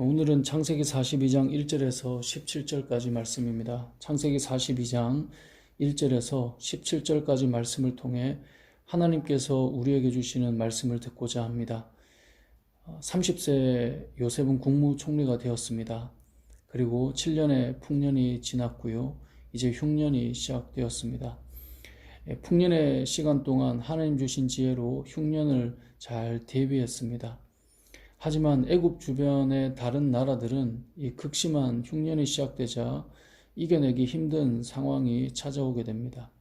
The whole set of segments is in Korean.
오늘은 창세기 42장 1절에서 17절까지 말씀입니다. 창세기 42장 1절에서 17절까지 말씀을 통해 하나님께서 우리에게 주시는 말씀을 듣고자 합니다. 30세 요셉은 국무총리가 되었습니다. 그리고 7년의 풍년이 지났고요. 이제 흉년이 시작되었습니다. 풍년의 시간 동안 하나님 주신 지혜로 흉년을 잘 대비했습니다. 하지만 애굽 주변의 다른 나라들은 이 극심한 흉년이 시작되자 이겨내기 힘든 상황이 찾아오게 됩니다.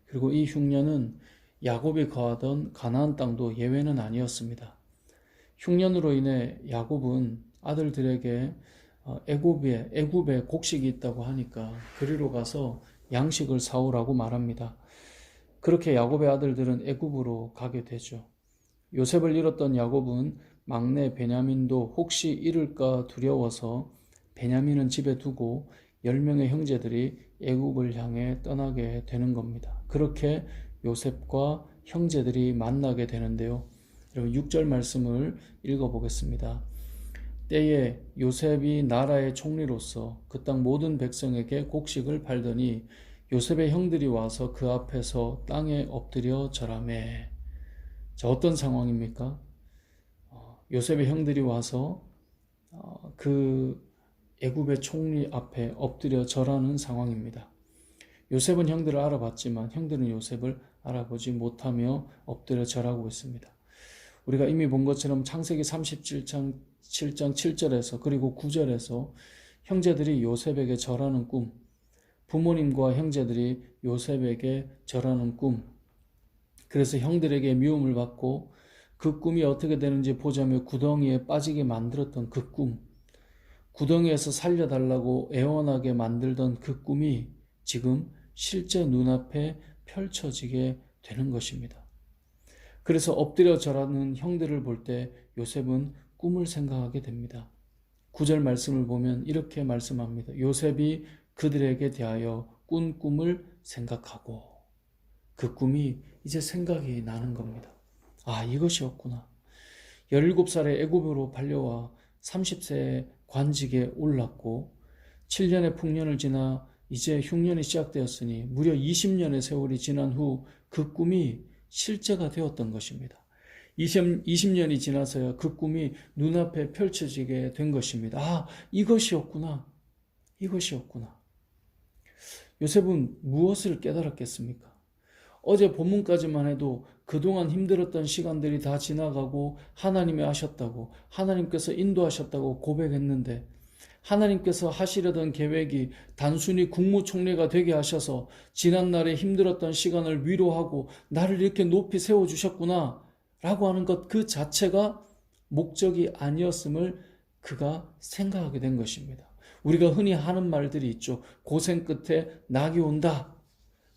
그리고 이 흉년은 야곱이 거하던 가나안 땅도 예외는 아니었습니다. 흉년으로 인해 야곱은 아들들에게 애굽에 곡식이 있다고 하니까 그리로 가서 양식을 사오라고 말합니다. 그렇게 야곱의 아들들은 애굽으로 가게 되죠. 요셉을 잃었던 야곱은 막내 베냐민도 혹시 잃을까 두려워서 베냐민은 집에 두고 10명의 형제들이 애굽을 향해 떠나게 되는 겁니다. 그렇게 요셉과 형제들이 만나게 되는데요. 여러분 6절 말씀을 읽어보겠습니다. 때에 요셉이 나라의 총리로서 그 땅 모든 백성에게 곡식을 팔더니 요셉의 형들이 와서 그 앞에서 땅에 엎드려 절하매. 자, 어떤 상황입니까? 요셉의 형들이 와서 그 애굽의 총리 앞에 엎드려 절하는 상황입니다. 요셉은 형들을 알아봤지만 형들은 요셉을 알아보지 못하며 엎드려 절하고 있습니다. 우리가 이미 본 것처럼 창세기 37장 7절에서 그리고 9절에서 형제들이 요셉에게 절하는 꿈, 부모님과 형제들이 요셉에게 절하는 꿈, 그래서 형들에게 미움을 받고 그 꿈이 어떻게 되는지 보자며 구덩이에 빠지게 만들었던 그 꿈, 구덩이에서 살려달라고 애원하게 만들던 그 꿈이 지금 실제 눈앞에 펼쳐지게 되는 것입니다. 그래서 엎드려 절하는 형들을 볼 때 요셉은 꿈을 생각하게 됩니다. 9절 말씀을 보면 이렇게 말씀합니다. 요셉이 그들에게 대하여 꾼 꿈을 생각하고 그 꿈이 이제 생각이 나는 겁니다. 아, 이것이었구나. 17살에 애굽으로 팔려와 30세에 관직에 올랐고 7년의 풍년을 지나 이제 흉년이 시작되었으니 무려 20년의 세월이 지난 후 그 꿈이 실제가 되었던 것입니다. 20년이 지나서야 그 꿈이 눈앞에 펼쳐지게 된 것입니다. 아, 이것이었구나. 이것이었구나. 요셉은 무엇을 깨달았겠습니까? 어제 본문까지만 해도 그동안 힘들었던 시간들이 다 지나가고 하나님이 하셨다고, 하나님께서 인도하셨다고 고백했는데 하나님께서 하시려던 계획이 단순히 국무총리가 되게 하셔서 지난날에 힘들었던 시간을 위로하고 나를 이렇게 높이 세워주셨구나 라고 하는 것 그 자체가 목적이 아니었음을 그가 생각하게 된 것입니다. 우리가 흔히 하는 말들이 있죠. 고생 끝에 낙이 온다.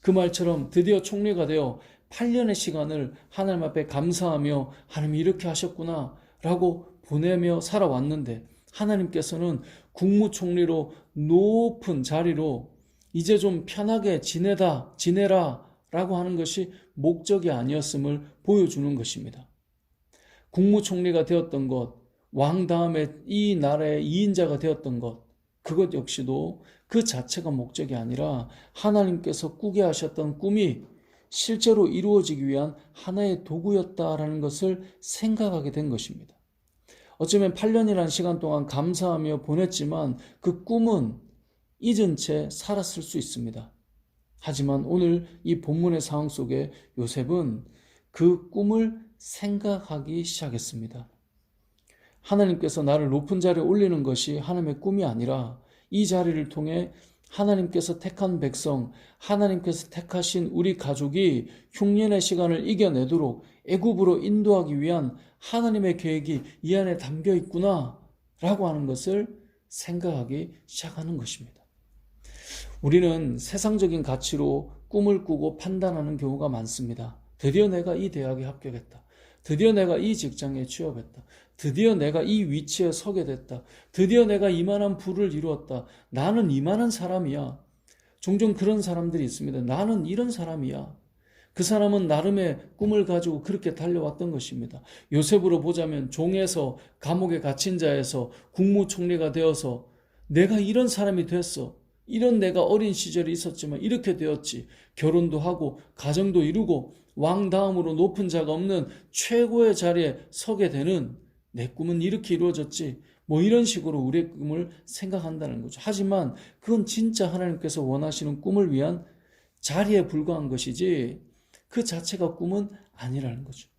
그 말처럼 드디어 총리가 되어 8년의 시간을 하나님 앞에 감사하며 하나님이 이렇게 하셨구나 라고 보내며 살아왔는데 하나님께서는 국무총리로 높은 자리로 이제 좀 편하게 지내라 라고 하는 것이 목적이 아니었음을 보여주는 것입니다. 국무총리가 되었던 것, 왕 다음에 이 나라의 2인자가 되었던 것, 그것 역시도 그 자체가 목적이 아니라 하나님께서 꾸게 하셨던 꿈이 실제로 이루어지기 위한 하나의 도구였다라는 것을 생각하게 된 것입니다. 어쩌면 8년이라는 시간 동안 감사하며 보냈지만 그 꿈은 잊은 채 살았을 수 있습니다. 하지만 오늘 이 본문의 상황 속에 요셉은 그 꿈을 생각하기 시작했습니다. 하나님께서 나를 높은 자리에 올리는 것이 하나님의 꿈이 아니라 이 자리를 통해 하나님께서 택한 백성, 하나님께서 택하신 우리 가족이 흉년의 시간을 이겨내도록 애굽으로 인도하기 위한 하나님의 계획이 이 안에 담겨 있구나 라고 하는 것을 생각하기 시작하는 것입니다. 우리는 세상적인 가치로 꿈을 꾸고 판단하는 경우가 많습니다. 드디어 내가 이 대학에 합격했다. 드디어 내가 이 직장에 취업했다. 드디어 내가 이 위치에 서게 됐다. 드디어 내가 이만한 부를 이루었다. 나는 이만한 사람이야. 종종 그런 사람들이 있습니다. 나는 이런 사람이야. 그 사람은 나름의 꿈을 가지고 그렇게 달려왔던 것입니다. 요셉으로 보자면 종에서 감옥에 갇힌 자에서 국무총리가 되어서 내가 이런 사람이 됐어. 이런 내가 어린 시절이 있었지만 이렇게 되었지. 결혼도 하고 가정도 이루고 왕 다음으로 높은 자가 없는 최고의 자리에 서게 되는 내 꿈은 이렇게 이루어졌지. 뭐 이런 식으로 우리의 꿈을 생각한다는 거죠. 하지만 그건 진짜 하나님께서 원하시는 꿈을 위한 자리에 불과한 것이지 그 자체가 꿈은 아니라는 거죠.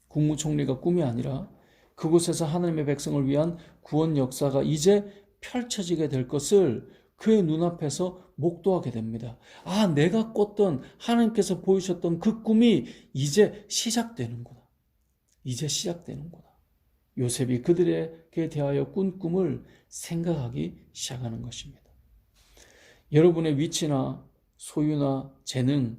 국무총리가 꿈이 아니라 그곳에서 하나님의 백성을 위한 구원 역사가 이제 펼쳐지게 될 것을 그의 눈앞에서 목도하게 됩니다. 아, 내가 꿨던 하나님께서 보이셨던 그 꿈이 이제 시작되는구나. 이제 시작되는구나. 요셉이 그들에게 대하여 꾼 꿈을 생각하기 시작하는 것입니다. 여러분의 위치나 소유나 재능,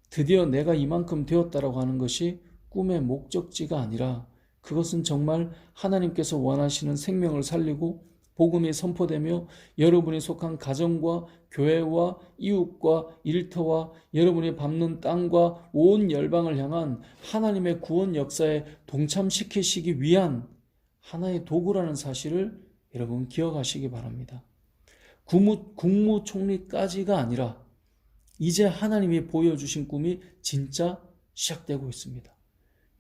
드디어 내가 이만큼 되었다라고 하는 것이 꿈의 목적지가 아니라 그것은 정말 하나님께서 원하시는 생명을 살리고 복음이 선포되며 여러분이 속한 가정과 교회와 이웃과 일터와 여러분이 밟는 땅과 온 열방을 향한 하나님의 구원 역사에 동참시키시기 위한 하나의 도구라는 사실을 여러분 기억하시기 바랍니다. 국무총리까지가 아니라 이제 하나님이 보여주신 꿈이 진짜 시작되고 있습니다.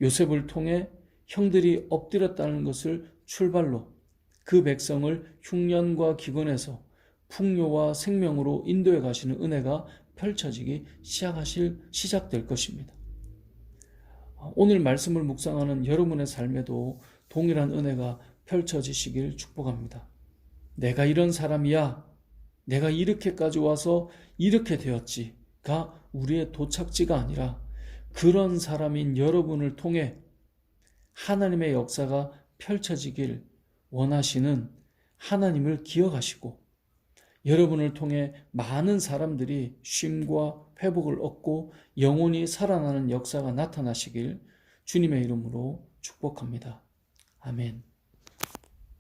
요셉을 통해 형들이 엎드렸다는 것을 출발로 그 백성을 흉년과 기근에서 풍요와 생명으로 인도해 가시는 은혜가 펼쳐지기 시작될 것입니다. 오늘 말씀을 묵상하는 여러분의 삶에도 동일한 은혜가 펼쳐지시길 축복합니다. 내가 이런 사람이야. 내가 이렇게까지 와서 이렇게 되었지가 우리의 도착지가 아니라 그런 사람인 여러분을 통해 하나님의 역사가 펼쳐지길 원하시는 하나님을 기억하시고 여러분을 통해 많은 사람들이 쉼과 회복을 얻고 영혼이 살아나는 역사가 나타나시길 주님의 이름으로 축복합니다. 아멘.